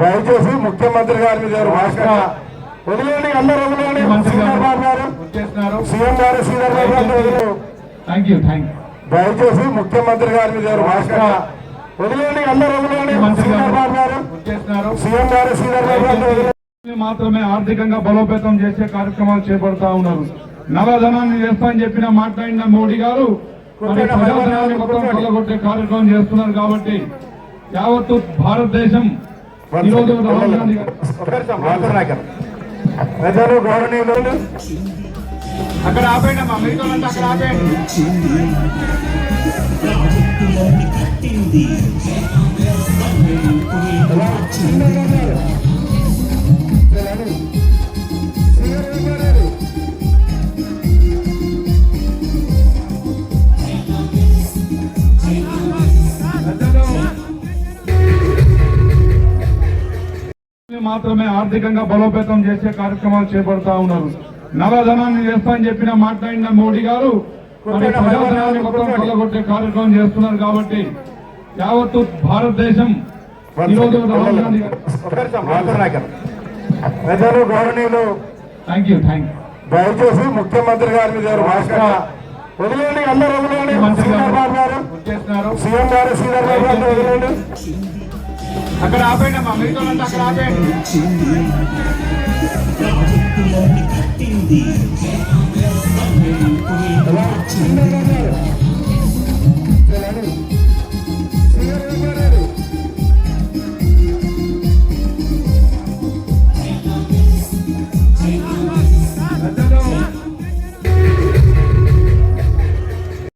దయచేసి ముఖ్యమంత్రి గారి మీద వదిలేండి, అందరూ వదిలేండి. సీఆర్ గారు సీఎం గారు శ్రీధర్ బాబు గారు దయచేసి ముఖ్యమంత్రి గారి మీద వదిలేండి, అందరూ వదిలేండి. సీఆర్ బాబు గారు సీఎం గారు శ్రీధర్ బాబు గారు మాత్రమే ఆర్థికంగా బలోపేతం చేసే కార్యక్రమాలు చేపడతా ఉన్నారు. నవధనాన్ని చేస్తామని చెప్పిన మాట్లాడిన మోడీ గారు ప్రజాధనాన్ని మొత్తం కొల్లగొట్టే కార్యక్రమం చేస్తున్నారు. కాబట్టి యావత్తు భారతదేశం ఈరోజు రాహుల్ గాంధీ గౌరవనీయులు అక్కడ ఆపేయండి, అమెరికాలో అక్కడ ఆపేయండి. మాత్రమే ఆర్థికంగా బలోపేతం చేసే కార్యక్రమాలు చేపడతా ఉన్నారు. నవధనాన్ని చేస్తామని చెప్పిన మాట్లాడిన మోడీ గారు ప్రజాధనాన్ని మొత్తం కొల్లగొట్టే కార్యక్రమం చేస్తున్నారు. కాబట్టి యావత్తు భారతదేశం ఈరోజు రాహుల్ గాంధీ గౌరవనీయులు దయచేసి ముఖ్యమంత్రి గారి మీద వదిలేండి, అందరూ వదిలేండి. సీఆర్ బాబు గారు సీఎం గారు శ్రీధర్ బాబు గారు వదిలేండి. అక్కడ ఆపేయండి, అమెరికాలో అక్కడ ఆపేయండి. కట్టింది